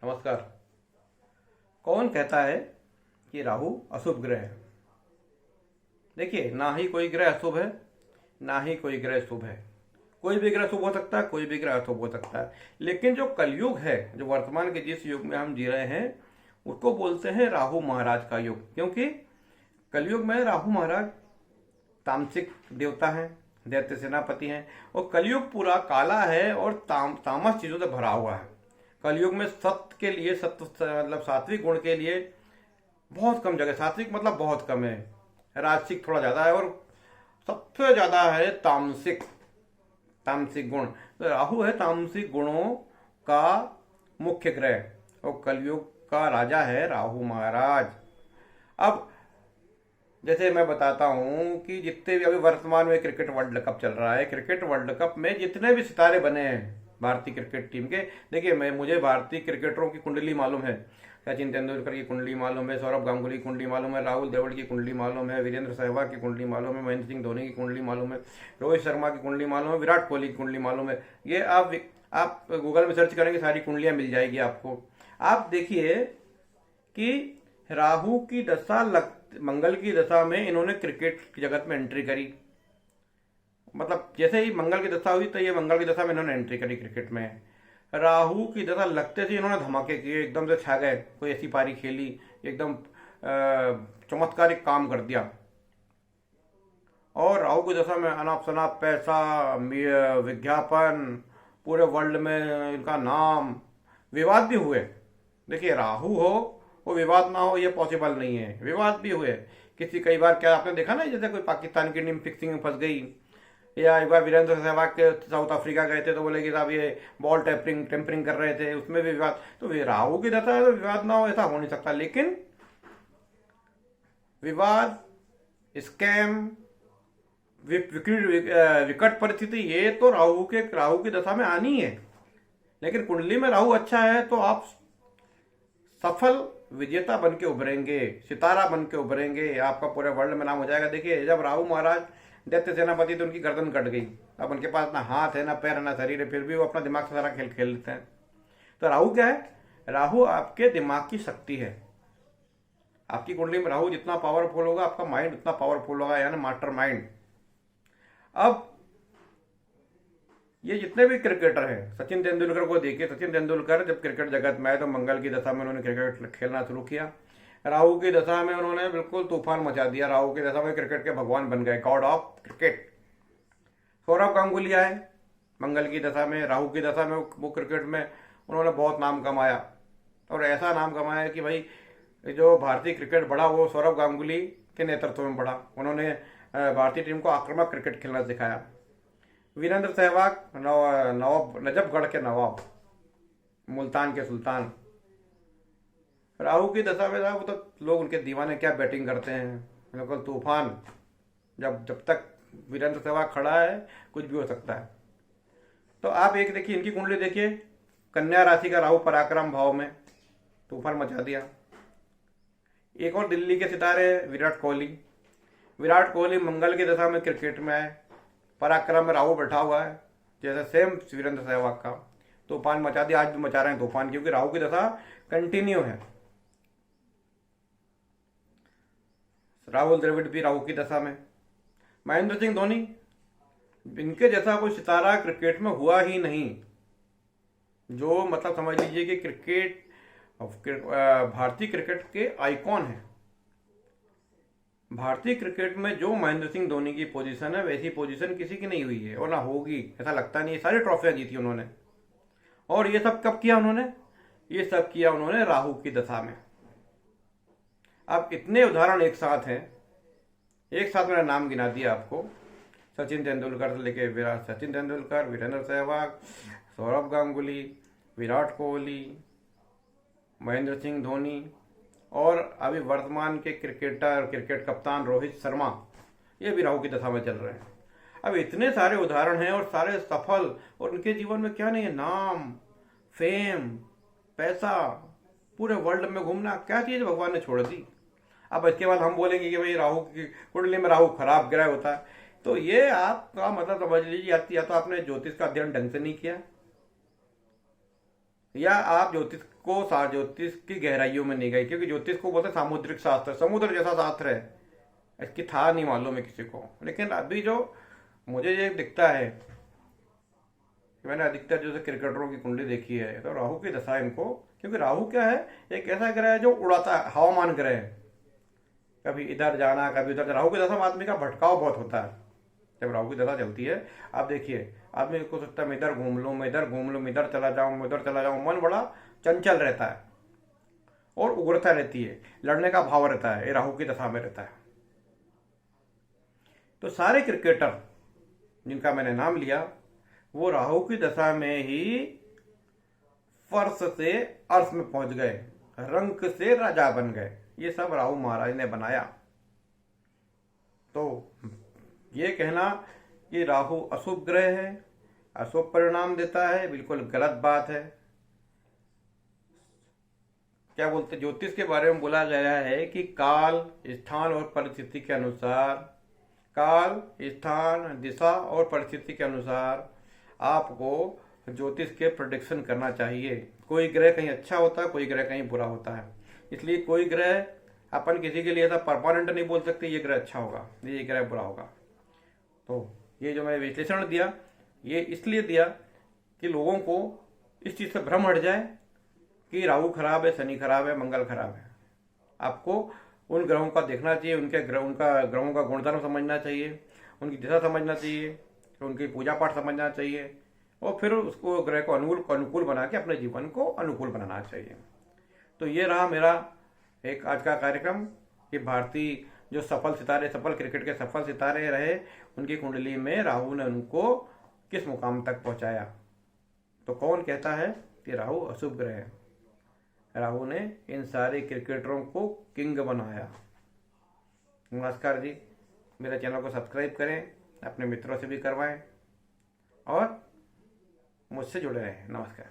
नमस्कार। कौन कहता है कि राहु अशुभ ग्रह है? देखिए, ना ही कोई ग्रह अशुभ है, ना ही कोई ग्रह शुभ है। कोई भी ग्रह शुभ हो सकता है, कोई भी ग्रह अशुभ हो सकता है। लेकिन जो कलयुग है, जो वर्तमान के जिस युग में हम जी रहे हैं, उसको बोलते हैं राहु महाराज का युग। क्योंकि कलयुग में राहु महाराज तामसिक देवता हैं, दैत्य सेनापति हैं, और कलयुग पूरा काला है और तामस चीजों से भरा हुआ है। कलयुग में सत्य के लिए, सत्य मतलब सात्विक गुण के लिए बहुत कम जगह। सात्विक मतलब बहुत कम है, राजसिक थोड़ा ज्यादा है, और सबसे ज्यादा है तामसिक। तामसिक गुण, तो राहु है तामसिक गुणों का मुख्य ग्रह, और कलयुग का राजा है राहु महाराज। अब जैसे मैं बताता हूं कि जितने भी अभी वर्तमान में क्रिकेट वर्ल्ड कप चल रहा है, क्रिकेट वर्ल्ड कप में जितने भी सितारे बने हैं भारतीय क्रिकेट टीम के, देखिए मुझे भारतीय क्रिकेटरों की कुंडली मालूम है। सचिन तेंदुलकर की कुंडली मालूम है, सौरभ गांगुली की कुंडली मालूम है, राहुल द्रविड़ की कुंडली मालूम है, वीरेंद्र सहवाग की कुंडली मालूम है, महेंद्र सिंह धोनी की कुंडली मालूम है, रोहित शर्मा की कुंडली मालूम है, विराट कोहली की कुंडली मालूम है। ये आप गूगल में सर्च करेंगे, सारी कुंडलियां मिल जाएगी आपको। आप देखिए कि राहु की दशा मंगल की दशा में इन्होंने क्रिकेट जगत में एंट्री करी। मतलब जैसे ही मंगल की दशा हुई, तो ये मंगल की दशा में इन्होंने एंट्री करी क्रिकेट में। राहु की दशा लगते से इन्होंने धमाके किए, एकदम से छा गए। कोई ऐसी पारी खेली, एकदम चमत्कारिक काम कर दिया। और राहु की दशा में अनाप शनाप पैसा, विज्ञापन, पूरे वर्ल्ड में इनका नाम, विवाद भी हुए। देखिए, राहु हो वो विवाद ना हो, ये पॉसिबल नहीं है। विवाद भी हुए किसी, कई बार क्या आपने देखा ना, जैसे कोई पाकिस्तान की टीम फिक्सिंग में फंस गई, या एक बार वीरेंद्र सहवाग के साउथ अफ्रीका गए थे, तो बोले कि साहब ये बॉल टेम्परिंग कर रहे थे, उसमें भी विवाद। तो राहु की दशा है तो विवाद ना हो, ऐसा हो नहीं सकता। लेकिन विवाद, स्कैम, विकट परिस्थिति, ये तो राहु की दशा में आनी है। लेकिन कुंडली में राहु अच्छा है तो आप सफल विजेता बन के उभरेंगे, सितारा बन के उभरेंगे, आपका पूरे वर्ल्ड में नाम हो जाएगा। देखिए, जब राहु महाराज दैत्य सेनापति, तो उनकी गर्दन कट गई। अब उनके पास ना हाथ है, ना पैर है, ना शरीर है, फिर भी वो अपना दिमाग से सारा खेल खेल लेते हैं। तो राहु क्या है? राहु आपके दिमाग की शक्ति है। आपकी कुंडली में राहु जितना पावरफुल होगा, आपका माइंड उतना पावरफुल होगा, यानी मास्टर माइंड। अब ये जितने भी क्रिकेटर हैं, सचिन तेंदुलकर को देखिए। सचिन तेंदुलकर जब क्रिकेट जगत में आए तो मंगल की दशा में उन्होंने क्रिकेट खेलना शुरू किया। राहु की दशा में उन्होंने बिल्कुल तूफान मचा दिया। राहु की दशा में क्रिकेट के भगवान बन गए, God of cricket. Saurabh Ganguly आए मंगल की दशा में, राहु की दशा में वो क्रिकेट में उन्होंने बहुत नाम कमाया, और ऐसा नाम कमाया कि भाई जो भारतीय क्रिकेट बढ़ा वो सौरभ गांगुली के नेतृत्व में बढ़ा। उन्होंने भारतीय टीम को आक्रामक क्रिकेट खेलना सिखाया। वीरेंद्र सहवाग नवाब, नजफगढ़ के नवाब, मुल्तान के सुल्तान। राहु की दशा में था वो, तो लोग उनके दीवाने, क्या बैटिंग करते हैं, बिल्कुल तूफान। जब तक वीरेंद्र सहवाग खड़ा है, कुछ भी हो सकता है। तो आप एक देखिए, इनकी कुंडली देखिए, कन्या राशि का राहु पराक्रम भाव में, तूफान मचा दिया। एक और दिल्ली के सितारे विराट कोहली। विराट कोहली मंगल की दशा में क्रिकेट में आए, पराक्रम में राहु बैठा हुआ है, जैसे सेम वीरेंद्र सहवाग का। तूफान मचा दिया, आज भी मचा रहे हैं तूफान, क्योंकि राहु की दशा कंटिन्यू है। राहुल द्रविड़ भी राहु की दशा में। महेंद्र सिंह धोनी, इनके जैसा कोई सितारा क्रिकेट में हुआ ही नहीं। जो मतलब समझ लीजिए कि भारतीय क्रिकेट के आइकॉन है। भारतीय क्रिकेट में जो महेंद्र सिंह धोनी की पोजीशन है, वैसी पोजीशन किसी की नहीं हुई है, और ना होगी, ऐसा लगता नहीं। सारी ट्रॉफियां जीती उन्होंने। और ये सब कब किया उन्होंने? ये सब किया उन्होंने राहु की दशा में। अब इतने उदाहरण एक साथ हैं, एक साथ मैंने नाम गिना दिया आपको। सचिन तेंदुलकर से लेके सचिन तेंदुलकर, वीरेंद्र सहवाग, सौरभ गांगुली, विराट कोहली, महेंद्र सिंह धोनी, और अभी वर्तमान के क्रिकेट कप्तान रोहित शर्मा, ये भी राहु की दशा में चल रहे हैं। अब इतने सारे उदाहरण हैं, और सारे सफल, और उनके जीवन में क्या नहीं है, नाम, फेम, पैसा, पूरे वर्ल्ड में घूमना, क्या चीज भगवान ने छोड़ दी। अब इसके बाद हम बोलेंगे कि भाई राहु की कुंडली में राहु खराब ग्रह होता है, तो ये आपका मतलब समझ लीजिए, या तो आपने ज्योतिष का अध्ययन ढंग से नहीं किया, या आप ज्योतिष की गहराइयों में नहीं गए, क्योंकि ज्योतिष को बोलते सामुद्रिक शास्त्र, समुद्र जैसा शास्त्र है, इसकी था नहीं मालूम है किसी को। लेकिन अभी जो मुझे ये दिखता है, मैंने अधिकतर जो क्रिकेटरों की कुंडली देखी है, तो राहु की दशा इनको, क्योंकि राहु क्या है, एक ऐसा ग्रह है जो उड़ाता है, हवामान ग्रह है, कभी इधर जाना कभी उधर। राहु की दशा में आदमी का भटकाव बहुत होता है। जब राहु की दशा चलती है, आप देखिए आदमी को सोचता है मैं इधर घूम लूँ, मैं इधर घूम लूँ, मैं इधर चला जाऊँ, मैं उधर चला जाऊँ, मन बड़ा चंचल रहता है और उग्रता रहती है, लड़ने का भाव रहता है, ये राहु की दशा में रहता है। तो सारे क्रिकेटर जिनका मैंने नाम लिया, वो राहु की दशा में ही फर्श से अर्श में पहुंच गए, रंक से राजा बन गए। ये सब राहु महाराज ने बनाया। तो ये कहना कि राहु अशुभ ग्रह है, अशुभ परिणाम देता है, बिल्कुल गलत बात है। क्या बोलते, ज्योतिष के बारे में बोला गया है कि काल, स्थान और परिस्थिति के अनुसार, काल, स्थान, दिशा और परिस्थिति के अनुसार आपको ज्योतिष के प्रेडिक्शन करना चाहिए। कोई ग्रह कहीं अच्छा होता है, कोई ग्रह कहीं बुरा होता है। इसलिए कोई ग्रह अपन किसी के लिए ऐसा परमानेंट नहीं बोल सकते ये ग्रह अच्छा होगा, ये ग्रह बुरा होगा। तो ये जो मैं विश्लेषण दिया, ये इसलिए दिया कि लोगों को इस चीज़ से भ्रम हट जाए कि राहु खराब है, शनि खराब है, मंगल खराब है। आपको उन ग्रहों का देखना चाहिए, उनके ग्रहों का गुणधर्म समझना चाहिए, उनकी दिशा समझना चाहिए, उनकी पूजा पाठ समझना चाहिए, और फिर उसको ग्रह को अनुकूल बना के अपने जीवन को अनुकूल बनाना चाहिए। तो ये रहा मेरा एक आज का कार्यक्रम कि भारतीय जो सफल क्रिकेट के सफल सितारे रहे, उनकी कुंडली में राहु ने उनको किस मुकाम तक पहुंचाया। तो कौन कहता है कि राहु अशुभ ग्रह है? राहु ने इन सारे क्रिकेटरों को किंग बनाया। नमस्कार जी, मेरे चैनल को सब्सक्राइब करें, अपने मित्रों से भी करवाएं और मुझसे जुड़े रहें। नमस्कार।